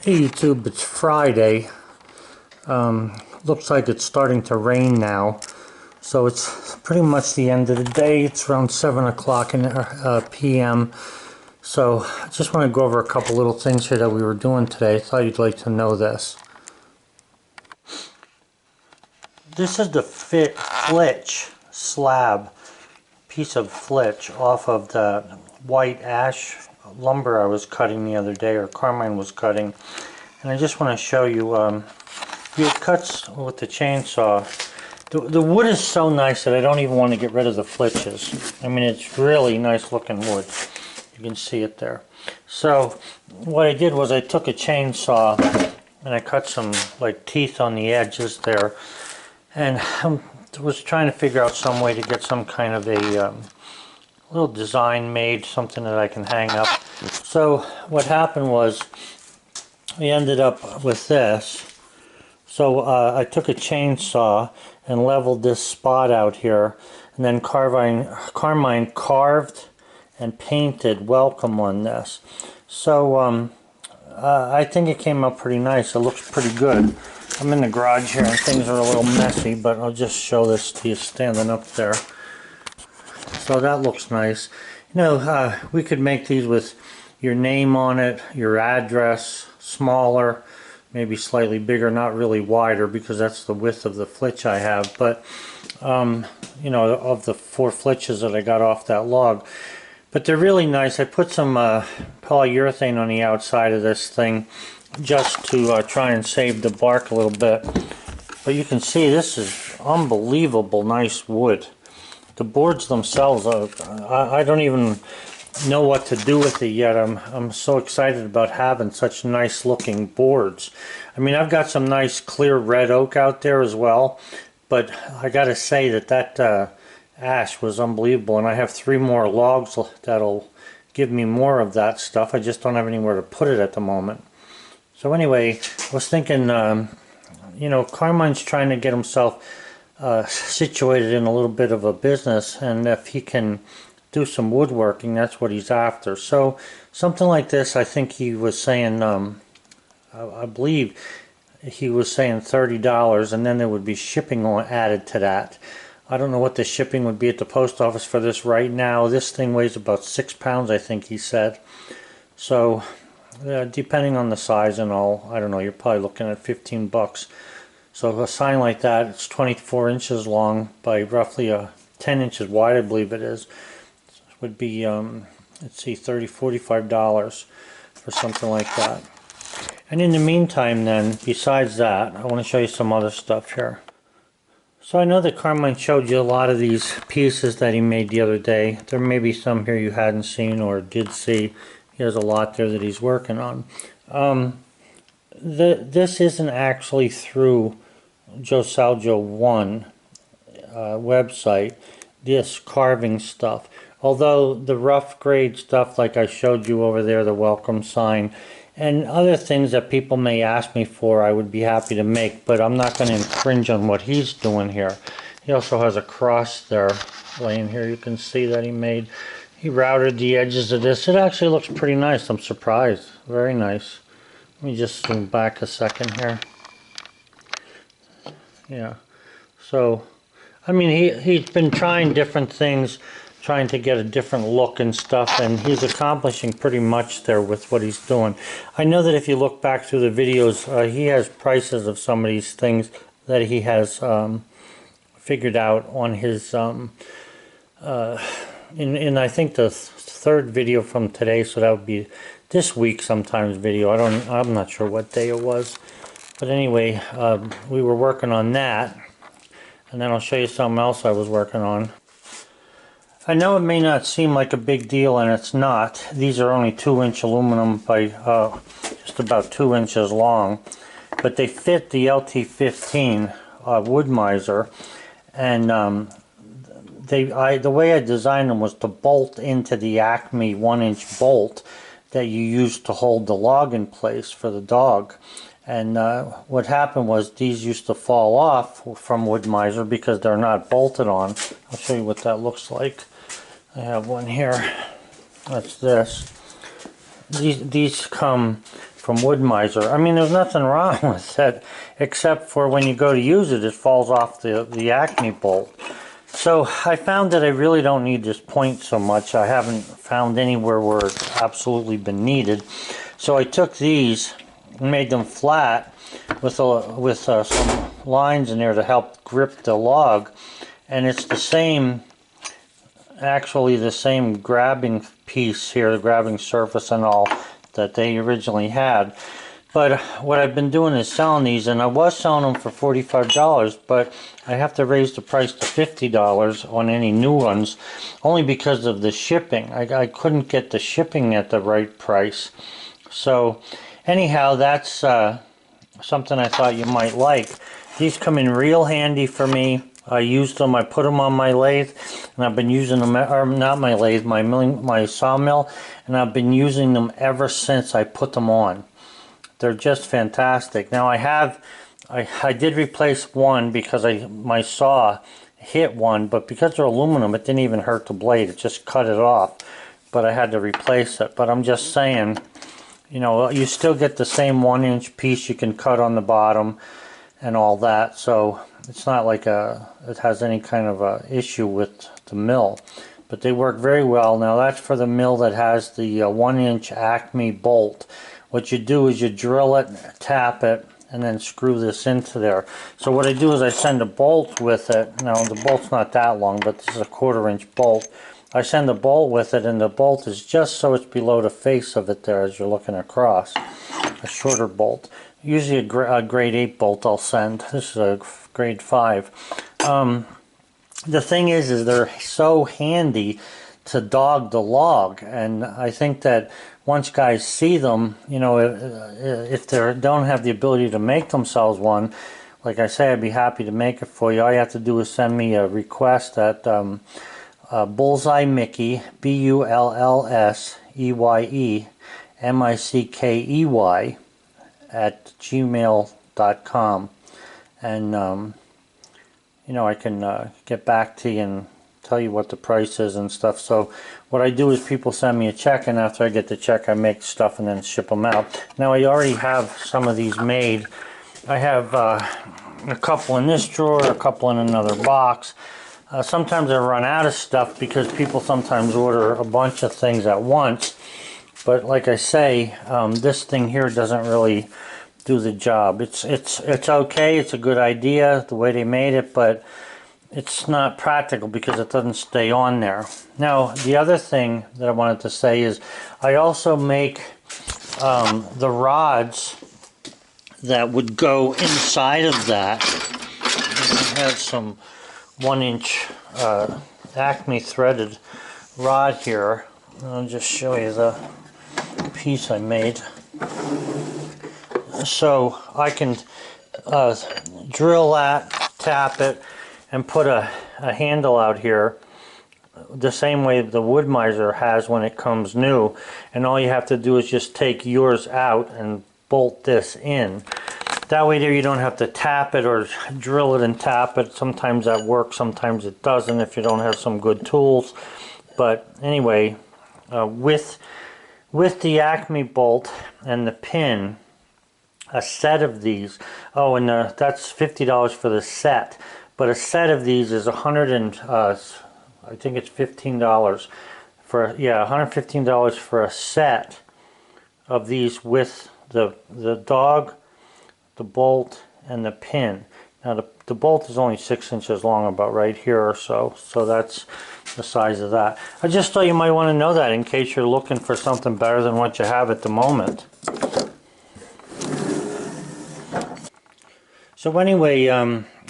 Hey YouTube, it's Friday. Looks like it's starting to rain now, so it's pretty much the end of the day. It's around 7 o'clock p.m. So I just want to go over a couple little things here that we were doing today. I thought you'd like to know this. This is the flitch slab, piece of flitch off of the white ash lumber I was cutting the other day, or Carmine was cutting. And I just want to show you, it cuts with the chainsaw. The wood is so nice that I don't even want to get rid of the flitches. I mean, it's really nice looking wood. You can see it there. So what I did was I took a chainsaw and I cut some like teeth on the edges there, and I was trying to figure out some way to get some kind of a little design made, something that I can hang up. So what happened was we ended up with this. So I took a chainsaw and leveled this spot out here, and then Carmine carved and painted welcome on this. So I think it came out pretty nice. It looks pretty good. I'm in the garage here and things are a little messy, but I'll just show this to you standing up there. So that looks nice. You know, we could make these with your name on it, your address, smaller, maybe slightly bigger, not really wider because that's the width of the flitch I have. But, you know, of the 4 flitches that I got off that log. But they're really nice. I put some polyurethane on the outside of this thing just to try and save the bark a little bit. But you can see this is unbelievable nice wood. The boards themselves, I don't even know what to do with it yet. I'm so excited about having such nice looking boards. I mean, I've got some nice clear red oak out there as well, but I gotta say that ash was unbelievable, and I have 3 more logs that'll give me more of that stuff. I just don't have anywhere to put it at the moment. So anyway, I was thinking, you know, Carmine's trying to get himself situated in a little bit of a business, and if he can do some woodworking, that's what he's after. So something like this, I think he was saying, I believe he was saying $30, and then there would be shipping added to that. I don't know what the shipping would be at the post office for this right now. This thing weighs about 6 pounds, I think he said. So depending on the size and all, I don't know, you're probably looking at 15 bucks. So a sign like that, it's 24 inches long by roughly 10 inches wide, I believe it is. Would be, let's see, $30, $45 for something like that. And in the meantime then, besides that, I want to show you some other stuff here. So I know that Carmine showed you a lot of these pieces that he made the other day. There may be some here you hadn't seen or did see. He has a lot there that he's working on. This isn't actually through Josaljo 1 website, this carving stuff. Although the rough grade stuff like I showed you over there, the welcome sign, and other things that people may ask me for, I would be happy to make, but I'm not going to infringe on what he's doing here. He also has a cross there laying here. You can see that he made. He routed the edges of this. It actually looks pretty nice. I'm surprised. Very nice. Let me just zoom back a second here. Yeah. So, I mean, he's been trying different things, trying to get a different look and stuff, and he's accomplishing pretty much there with what he's doing. I know that if you look back through the videos, he has prices of some of these things that he has figured out on his in I think the 3rd video from today, so that would be this week sometimes video. I'm not sure what day it was, but anyway, we were working on that, and then I'll show you something else I was working on. I know it may not seem like a big deal, and it's not. These are only 2-inch aluminum by just about 2 inches long, but they fit the LT15 wood miser, and the way I designed them was to bolt into the Acme 1-inch bolt that you use to hold the log in place for the dog. And what happened was these used to fall off from wood miser because they're not bolted on. I'll show you what that looks like. I have one here. That's this. These come from Wood Miser. I mean, there's nothing wrong with it, except for when you go to use it, it falls off the Acme bolt. So I found that I really don't need this point so much. I haven't found anywhere where it's absolutely been needed. So I took these and made them flat with some lines in there to help grip the log. And it's the same, actually the same grabbing piece here, the grabbing surface and all that they originally had. But what I've been doing is selling these, and I was selling them for $45, but I have to raise the price to $50 on any new ones, only because of the shipping. I couldn't get the shipping at the right price. So anyhow, that's something I thought you might like. These come in real handy for me. I used them, I put them on my lathe, and I've been using them, or not my lathe, my sawmill, and I've been using them ever since I put them on. They're just fantastic. Now I did replace one because my saw hit one, but because they're aluminum, it didn't even hurt the blade, it just cut it off. But I had to replace it. But I'm just saying, you know, you still get the same 1-inch piece you can cut on the bottom and all that, so it's not like it has any kind of a issue with the mill. But they work very well. Now that's for the mill that has the 1-inch Acme bolt. What you do is you drill it, tap it, and then screw this into there. So what I do is I send a bolt with it. Now the bolt's not that long, but this is a 1/4-inch bolt. I send a bolt with it, and the bolt is just so it's below the face of it there as you're looking across. A shorter bolt. Usually a grade 8 bolt I'll send. This is a grade 5. The thing is they're so handy to dog the log, and I think that once guys see them, you know, if they don't have the ability to make themselves one, like I say, I'd be happy to make it for you. All you have to do is send me a request at Bullseye Mickey, BULLSEYE MICKEY at gmail.com, and you know, I can get back to you and tell you what the price is and stuff. So what I do is people send me a check, and after I get the check I make stuff and then ship them out. Now I already have some of these made. I have a couple in this drawer, a couple in another box. Sometimes I run out of stuff because people sometimes order a bunch of things at once, but like I say, this thing here doesn't really do the job. It's okay, it's a good idea the way they made it, but it's not practical because it doesn't stay on there. Now the other thing that I wanted to say is I also make the rods that would go inside of that. I have some 1-inch Acme threaded rod here. I'll just show you the piece I made. So I can drill that, tap it, and put a handle out here the same way the Wood Miser has when it comes new, and all you have to do is just take yours out and bolt this in. That way there you don't have to tap it or drill it and tap it. Sometimes that works, sometimes it doesn't if you don't have some good tools. But anyway, with the Acme bolt and the pin, a set of these, oh, and that's $50 for the set, but a set of these is I think it's $15 for, yeah, $115 for a set of these with the dog, the bolt, and the pin. Now the bolt is only 6 inches long, about right here or so, so that's the size of that. I just thought you might want to know that in case you're looking for something better than what you have at the moment. So anyway,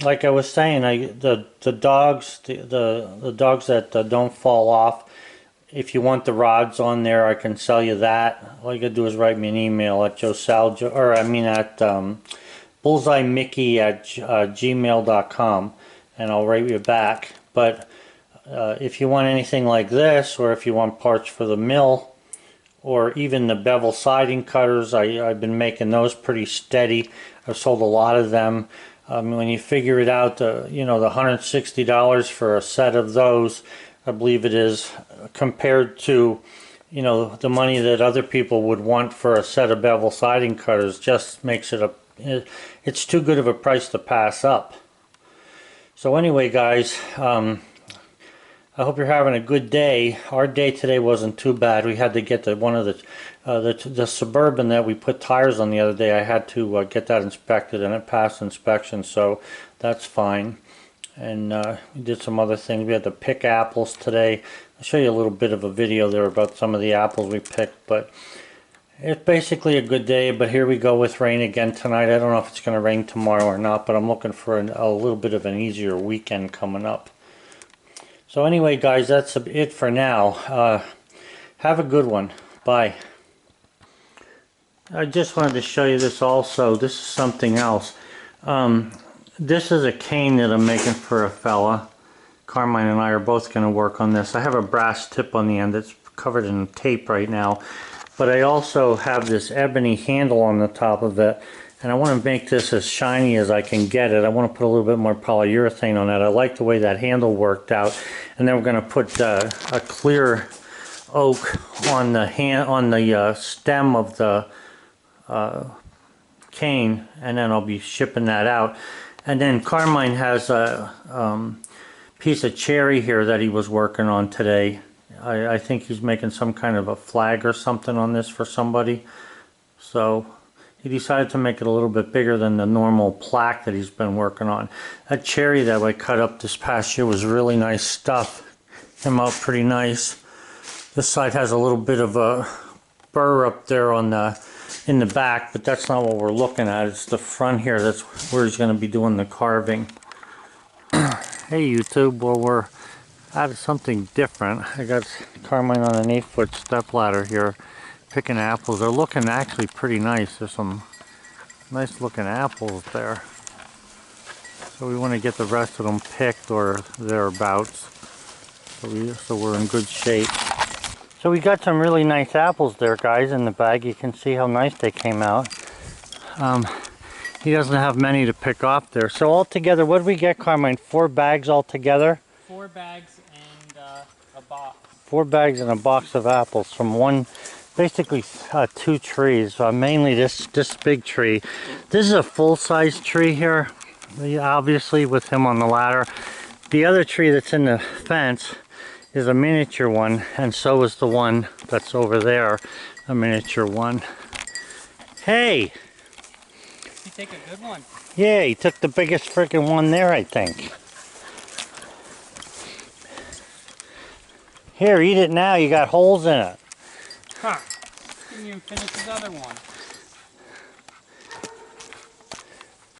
like I was saying, the dogs that don't fall off, if you want the rods on there, I can sell you that. All you gotta do is write me an email at bullseyemickey@gmail.com, and I'll write you back. But if you want anything like this, or if you want parts for the mill, or even the bevel siding cutters, I've been making those pretty steady. I've sold a lot of them. When you figure it out, you know, the $160 for a set of those, I believe it is, compared to, you know, the money that other people would want for a set of bevel siding cutters just makes it it's too good of a price to pass up. So anyway, guys, I hope you're having a good day. Our day today wasn't too bad. We had to get one of the Suburban that we put tires on the other day. I had to get that inspected, and it passed inspection, so that's fine. And we did some other things. We had to pick apples today. I'll show you a little bit of a video there about some of the apples we picked, but it's basically a good day. But here we go with rain again tonight. I don't know if it's going to rain tomorrow or not, but I'm looking for a little bit of an easier weekend coming up. So anyway, guys, that's it for now. Have a good one. Bye. I just wanted to show you this also. This is something else. This is a cane that I'm making for a fella. Carmine and I are both going to work on this. I have a brass tip on the end that's covered in tape right now. But I also have this ebony handle on the top of it. And I want to make this as shiny as I can get it. I want to put a little bit more polyurethane on that. I like the way that handle worked out. And then we're going to put a clear oak on the stem of the cane, and then I'll be shipping that out. And then Carmine has a piece of cherry here that he was working on today. I think he's making some kind of a flag or something on this for somebody. So he decided to make it a little bit bigger than the normal plaque that he's been working on. That cherry that I cut up this past year was really nice stuff. Came out pretty nice. This side has a little bit of a burr up there on in the back, but that's not what we're looking at. It's the front here. That's where he's going to be doing the carving. Hey YouTube, well, we're out of something different. I got Carmine on an 8-foot step ladder here picking apples. They're looking actually pretty nice. There's some nice looking apples there. So we want to get the rest of them picked or thereabouts. So we're in good shape. So we got some really nice apples there, guys, in the bag. You can see how nice they came out. He doesn't have many to pick off there. So altogether, what did we get, Carmine? 4 bags altogether? 4 bags and a box. 4 bags and a box of apples from basically 2 trees. Mainly this big tree. This is a full-size tree here, obviously, with him on the ladder. The other tree that's in the fence is a miniature one, and so is the one that's over there, a miniature one. Hey! You take a good one. Yeah, he took the biggest freaking one there, I think. Here, eat it now. You got holes in it. Huh. Didn't even finish his other one.